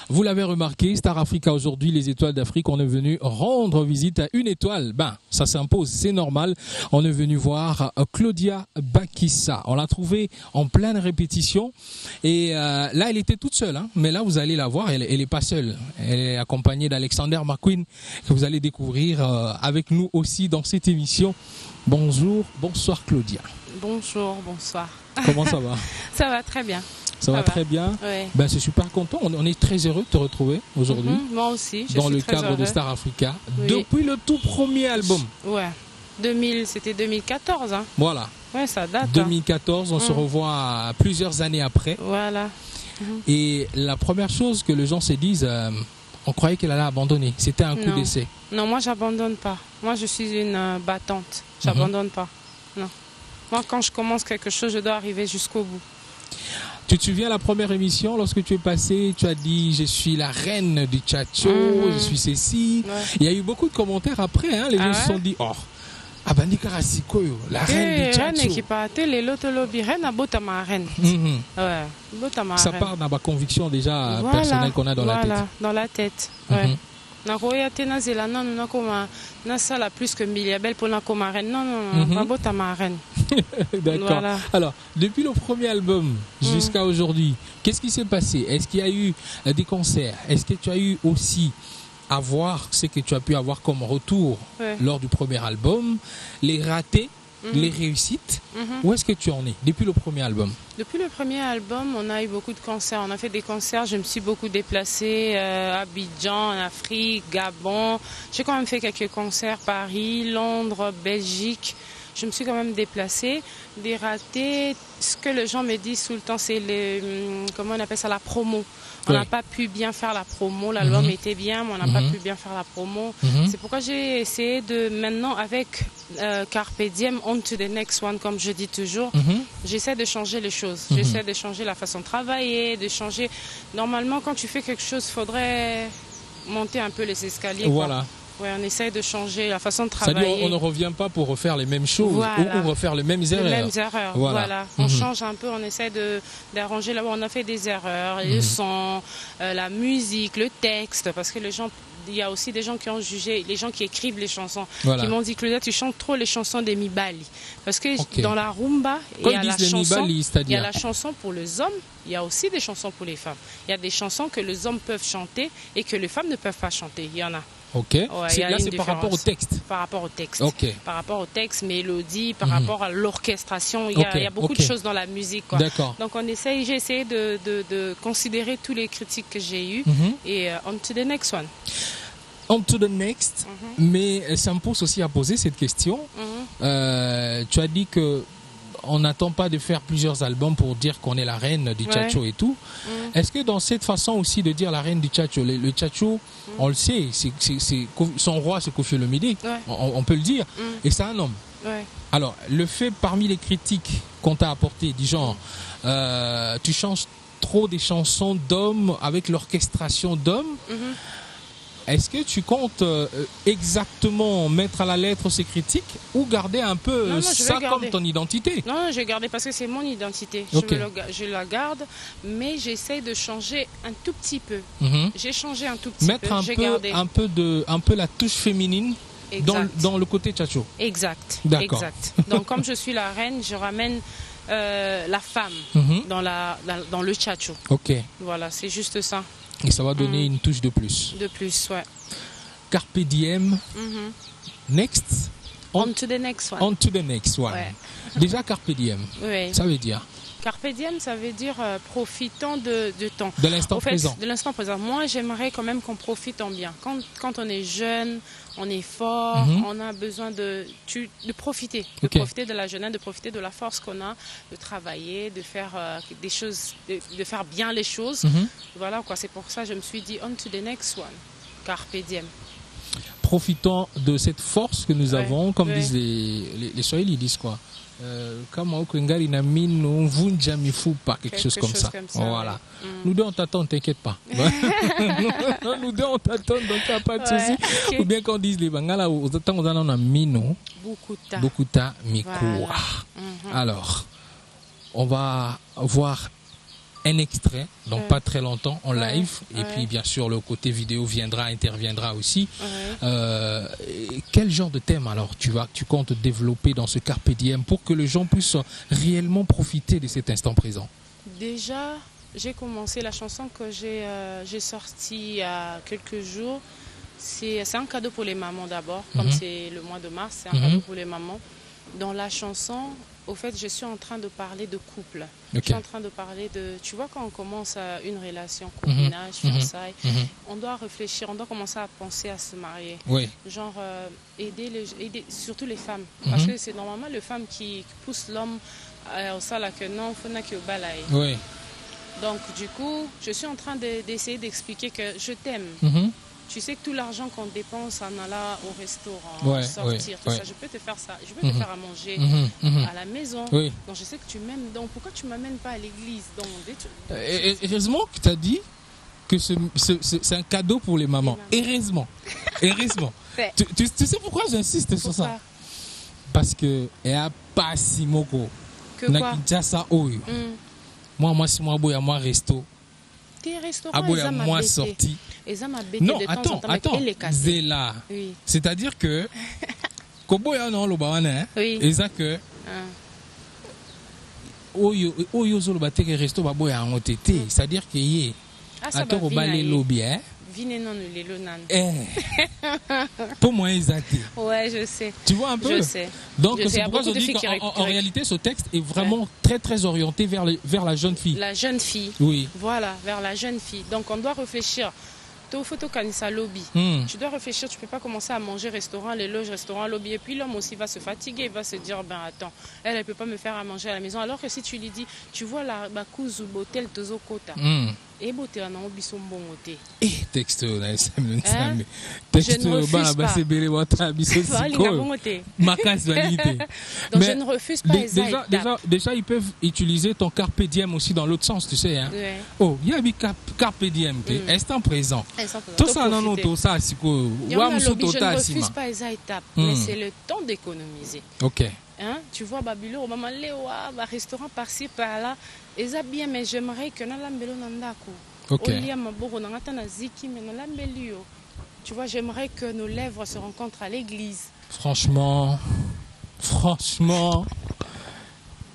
Vous l'avez remarqué, Star Africa aujourd'hui, les étoiles d'Afrique, on est venu rendre visite à une étoile. Ben, ça s'impose, c'est normal. On est venu voir Claudia Bakissa. On l'a trouvée en pleine répétition. Et là, elle était toute seule. Hein. Mais là, vous allez la voir, elle est pas seule. Elle est accompagnée d'Alexander McQueen, que vous allez découvrir avec nous aussi dans cette émission. Bonjour, bonsoir Claudia. Bonjour, bonsoir. Comment ça va? Ça va très bien. Ça va très bien. Ouais. Ben, c'est super content. On est très heureux de te retrouver aujourd'hui. Moi aussi. Dans le cadre de Star Africa. Oui. Depuis le tout premier album. Ouais. C'était 2014. Hein. Voilà. Ouais, ça date. 2014, on se revoit plusieurs années après. Voilà. Et la première chose que les gens se disent, on croyait qu'elle allait abandonner. C'était un coup d'essai. Non, moi, j'abandonne pas. Moi, je suis une battante. J'abandonne pas. Non. Moi, quand je commence quelque chose, je dois arriver jusqu'au bout. Tu te souviens la première émission, lorsque tu es passé, tu as dit je suis la reine du tchatcho, je suis ceci. Ouais. Il y a eu beaucoup de commentaires après, hein, les gens se sont dit oh, Abandika Rasikoyo, la reine du tchatcho. Ça part dans ma conviction déjà personnelle qu'on a dans la tête. Voilà, dans la tête. Ouais. Plus que milliabelle pour la reine. Non, reine. D'accord. Voilà. Alors, depuis le premier album jusqu'à aujourd'hui, qu'est-ce qui s'est passé? Est-ce qu'il y a eu des concerts? Est-ce que tu as eu aussi à voir ce que tu as pu avoir comme retour lors du premier album, les ratés, les réussites? Où est-ce que tu en es depuis le premier album? Depuis le premier album, on a eu beaucoup de concerts. On a fait des concerts, je me suis beaucoup déplacée à Abidjan, en Afrique, Gabon. J'ai quand même fait quelques concerts, Paris, Londres, Belgique. Je me suis quand même déplacée. Des ratés, ce que les gens me disent tout le temps, c'est comment on appelle ça, la promo. On n'a pas pu bien faire la promo. L'album était bien, mais on n'a pas pu bien faire la promo. C'est pourquoi j'ai essayé de, maintenant, avec Carpe Diem, on to the next one, comme je dis toujours, j'essaie de changer les choses. J'essaie de changer la façon de travailler, de changer. Normalement, quand tu fais quelque chose, il faudrait monter un peu les escaliers. Voilà. Quoi. Ouais, on essaye de changer la façon de travailler. C'est-à-dire on ne revient pas pour refaire les mêmes choses ou refaire les mêmes erreurs. Les mêmes erreurs, voilà. On change un peu, on essaie d'arranger là où on a fait des erreurs, le son, la musique, le texte, parce que les gens... Il y a aussi des gens qui ont jugé, les gens qui écrivent les chansons, qui m'ont dit Claudia, tu chantes trop les chansons des Mibali. Parce que dans la rumba, il y a la chanson pour les hommes, il y a aussi des chansons pour les femmes. Il y a des chansons que les hommes peuvent chanter et que les femmes ne peuvent pas chanter. Il y en a. Ok. Là, c'est par rapport au texte. Par rapport au texte. Okay. Par rapport au texte, mélodie, par rapport à l'orchestration. Il y a beaucoup de choses dans la musique. Quoi. D'accord. Donc, j'ai essayé de considérer tous les critiques que j'ai eues et on to the next one. On to the next. Mais ça me pousse aussi à poser cette question. Tu as dit que on n'attend pas de faire plusieurs albums pour dire qu'on est la reine du tchatcho et tout. Est-ce que dans cette façon aussi de dire la reine du tchatcho, le tchatcho, on le sait, son roi c'est Koffi Olomide, on peut le dire, et c'est un homme. Alors, le fait parmi les critiques qu'on t'a apportées, du genre, tu changes trop des chansons d'hommes avec l'orchestration d'hommes, est-ce que tu comptes exactement mettre à la lettre ces critiques ou garder un peu ça comme ton identité? Non, je vais garder parce que c'est mon identité. Je la garde, mais j'essaie de changer un tout petit peu. J'ai changé un tout petit peu. Un peu la touche féminine dans le côté tchatcho. Exact. D'accord. Exact. Donc comme je suis la reine, je ramène la femme dans le tchatcho. Ok. Voilà, c'est juste ça. Et ça va donner une touche de plus. De plus, ouais. Carpe Diem. Next. On to the next one. On to the next one. Ouais. Déjà, carpe diem, Oui. ça veut dire Carpe diem, ça veut dire profitons de temps. de l'instant présent. De l'instant présent. Moi, j'aimerais quand même qu'on profite en bien. Quand on est jeune, on est fort, on a besoin de profiter. De profiter de la jeunesse, de profiter de la force qu'on a, de travailler, de faire des choses, de faire bien les choses. Voilà quoi, c'est pour ça que je me suis dit on to the next one. Carpe diem. Profitons de cette force que nous avons, comme disent les Swahili, ils disent quoi? Comme quelque chose comme ça. Voilà. Nous deux on t'attend, t'inquiète pas. Nous deux on t'attend, donc il n'y a pas de souci. Ou bien qu'on dise les Bangala, on a mino, Bukuta Mikua. Alors, on va voir un extrait, donc pas très longtemps, en live, et puis bien sûr le côté vidéo interviendra aussi. Quel genre de thème alors tu comptes développer dans ce Carpe Diem pour que les gens puissent réellement profiter de cet instant présent? Déjà, j'ai commencé la chanson que j'ai sortie il y a quelques jours. C'est un cadeau pour les mamans d'abord, comme c'est le mois de mars, c'est un cadeau pour les mamans. Dans la chanson, au fait, je suis en train de parler de couple. Je suis en train de parler de... Tu vois, quand on commence une relation, copinage, fiançailles, on doit réfléchir, on doit commencer à penser à se marier. Oui. Genre, aider surtout les femmes. Parce que c'est normalement les femmes qui poussent l'homme au sala que non, il faut qu'il balaye. Oui. Donc, du coup, je suis en train d'essayer d'expliquer que je t'aime. Tu sais que tout l'argent qu'on dépense en allant au restaurant, sortir, tout ça, je peux te faire ça. Je peux te faire à manger à la maison. Donc je sais que tu m'aimes. Donc pourquoi tu ne m'amènes pas à l'église? Heureusement que tu as dit que c'est un cadeau pour les mamans. Heureusement. Heureusement. tu sais pourquoi j'insiste sur ça? Parce que il n'y a pas si moko. Que quoi? Moi, resto. Moi sorti. Non, attends. Zéla. C'est-à-dire que Koboya non lo bawana que Oyo zolo bateke resto baboya ngotete, c'est-à-dire que yé attends au balé lobby pour moi exact. Ouais, je sais. Tu vois un peu? Je sais. Donc c'est pourquoi je dis qu'en réalité ce texte est vraiment très très orienté vers la jeune fille. La jeune fille. Oui. Voilà, vers la jeune fille. Donc on doit réfléchir. Lobby. Tu dois réfléchir, tu ne peux pas commencer à manger restaurant, les loges, restaurant, lobby. Et puis l'homme aussi va se fatiguer, il va se dire, ben attends, elle ne peut pas me faire à manger à la maison. Alors que si tu lui dis, tu vois la Bakuzu, Botel, Tozo Kota. Et beauté en bon côté. Et texte je ne refuse pas. Déjà ils peuvent utiliser ton carpe diem aussi dans l'autre sens, tu sais hein. Oh, il y a un carpe diem instant présent. Tout ça non tout ça c'est quoi? Je ne refuse pas les étapes, mais c'est le temps d'économiser. OK. Hein? Tu vois, Babylon, maman, restaurant par-ci, par-là, et ça bien, mais j'aimerais que nous tu vois, j'aimerais que nos lèvres se rencontrent à l'église. Franchement.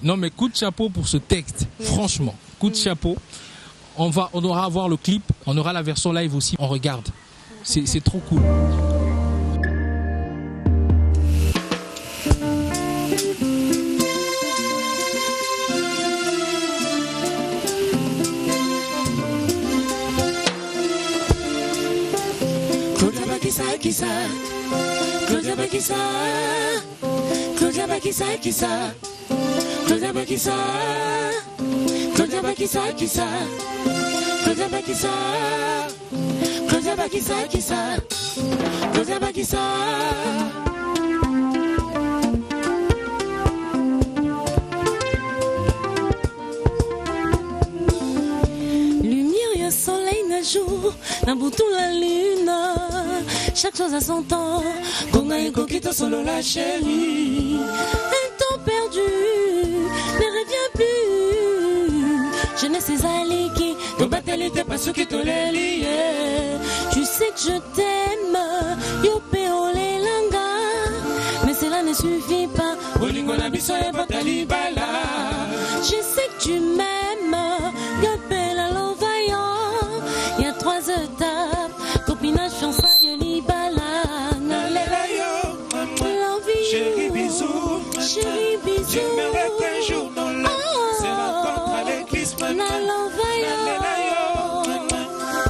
Non, mais coup de chapeau pour ce texte. Merci. Franchement, coup de chapeau. On aura à voir le clip, on aura la version live aussi. On regarde. C'est trop cool. Lumière, y a soleil, na jour, un bouton la lune. Chaque chose a son temps. Gonga et coquito solo la chérie. Un temps perdu ne revient plus. Jeunesse et aliki, to batelite pas ce qui te lié. Tu sais que je t'aime, yo peole langa. Mais cela ne suffit pas. Olingo na biso e batali bala. Je sais que tu m'aimes, yo pela l'envaillant. Y a 3 étapes, copinage, fiançailles, libala. L'envie. Chérie, bisous. J'aimerais qu'un jour nos lèvres se rencontrent à l'église, maman.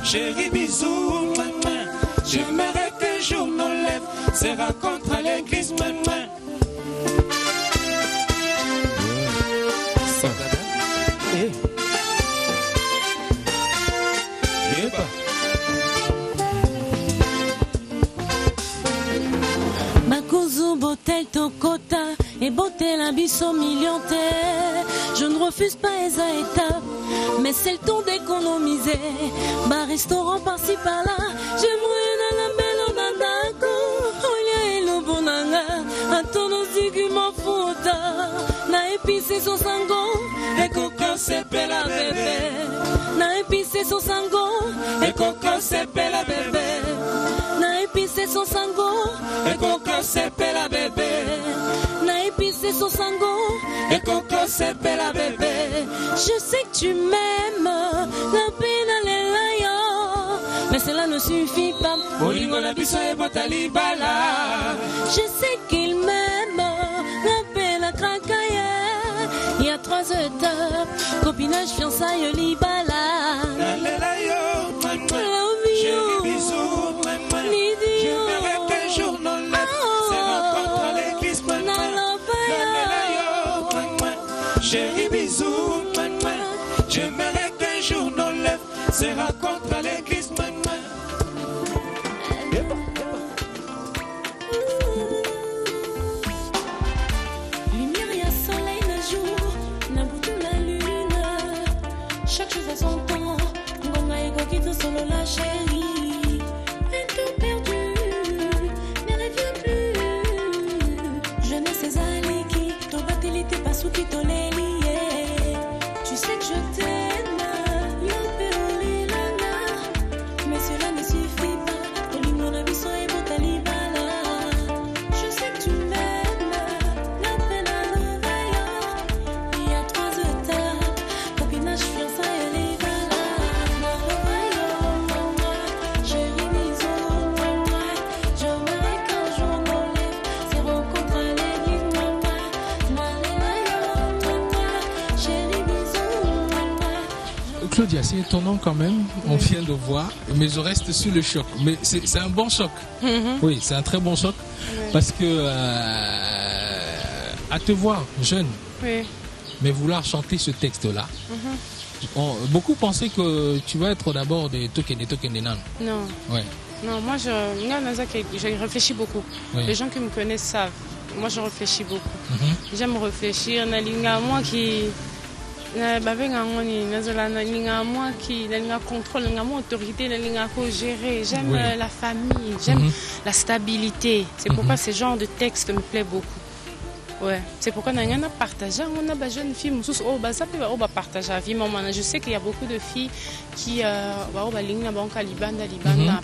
Chérie, bisous, maman. J'aimerais qu'un jour nos lèvres se rencontrent à l'église, maman. Makuzu botel tokota et botel un biso millionnaire. Je ne refuse pas les étapes, mais c'est le temps d'économiser. Bar restaurant par-ci par-là, j'aimerais dans la belle nanako. Olia et le bonanga, un tonneau d'igument fouta. Na épicé son sango, et coco c'est bella bébé. Na épicé son sango, et coco c'est bella bébé. Na épicé son sango, et coco c'est bella bébé. Na épicé son sango, et coco c'est bella bébé. Je sais que tu m'aimes, la peine à l'élaya, mais cela ne suffit pas. Olingo na biso e botali bala. Je sais qu'il m'aime, la peine à craquer. Il y a 3 étapes, copinage, fiançailles, libala. Nalela yo, maman. Chérie, bisous, maman. J'aimerais qu'un jour nos lèvres se rencontrent à l'église, maman. Nalela yo, maman. Chérie, bisous, maman. J'aimerais qu'un jour nos lèvres se rencontrent à l'église, maman. Lumière, y'a soleil, le jour, Nabutu la lune. Chaque chose à son temps, Ngonga et Gokito solo la chérie. Un temps perdu, ne revient plus. Jeunesse et Zaliki, ton battelité pas sous qui t'en est lié. Tu sais que je t'aime, Yopé Olilana. Mais cela ne suffit pas, Olingo na biso et Botalibala. Je sais que tu m'aimes, la peine à l'oreille. Il y a 3 étapes, copinage, fiançailles et les balas. Chérie, bisous, maman. J'aimerais qu'un jour nos lèvres se rencontrent à l'église, maman. Chérie, bisous, maman. Claudia, c'est étonnant quand même, on vient de voir, mais je reste sur le choc. Mais c'est un bon choc. Oui, c'est un très bon choc. Parce que à te voir jeune, Oui. mais vouloir chanter ce texte-là, beaucoup pensaient que tu vas être d'abord des tokens nan. Non. Ouais. Non, moi, je réfléchis beaucoup. Oui. Les gens qui me connaissent savent. Moi, je réfléchis beaucoup. J'aime réfléchir. Moi qui... moi qui contrôle, autorité, gérer. J'aime Oui. la famille, j'aime la stabilité. C'est pourquoi ce genre de texte me plaît beaucoup. Ouais. C'est pourquoi on a partagé, on a des jeunes filles, je sais qu'il y a beaucoup de filles qui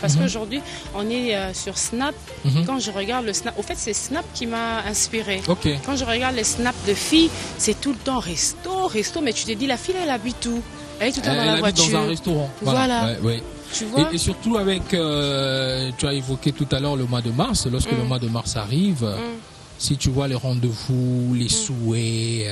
parce qu'aujourd'hui on est sur Snap. Quand je regarde le Snap, au fait c'est Snap qui m'a inspiré. Ok. Quand je regarde les snaps de filles, c'est tout le temps resto, mais tu te dis la fille elle habite où? Elle est tout le temps dans la Elle habite voiture. dans un restaurant. Voilà. Ouais, ouais. Tu vois? Et surtout avec, tu as évoqué tout à l'heure le mois de mars, lorsque le mois de mars arrive, si tu vois les rendez-vous, les souhaits,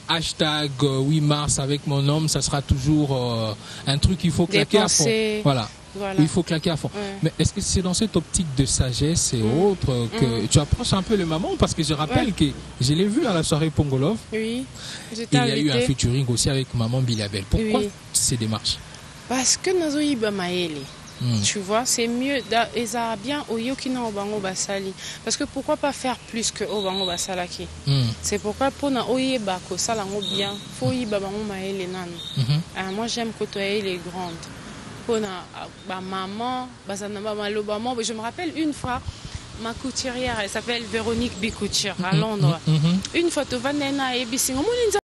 hashtag 8 mars avec mon homme, ça sera toujours un truc qu'il faut claquer à fond. Voilà. Il faut claquer à fond. Ouais. Mais est-ce que c'est dans cette optique de sagesse et autres que tu approches un peu les mamans? Parce que je rappelle que je l'ai vu à la soirée Pongolov. Oui. Il y a eu un featuring aussi avec maman Bilabel. Pourquoi ces démarches? Parce que nous avons tu vois, c'est mieux bien au Yokina Obango Basali. Parce que pourquoi pas faire plus que Obango Basalaki? C'est pourquoi pour na Oyeba ko salango bien, faut y babango maele nan. Moi j'aime côtoyer les grandes. Pour na maman, bazana maman, je me rappelle une fois ma couturière, elle s'appelle Véronique Bicouture à Londres. Une fois tu vas nena et bisingo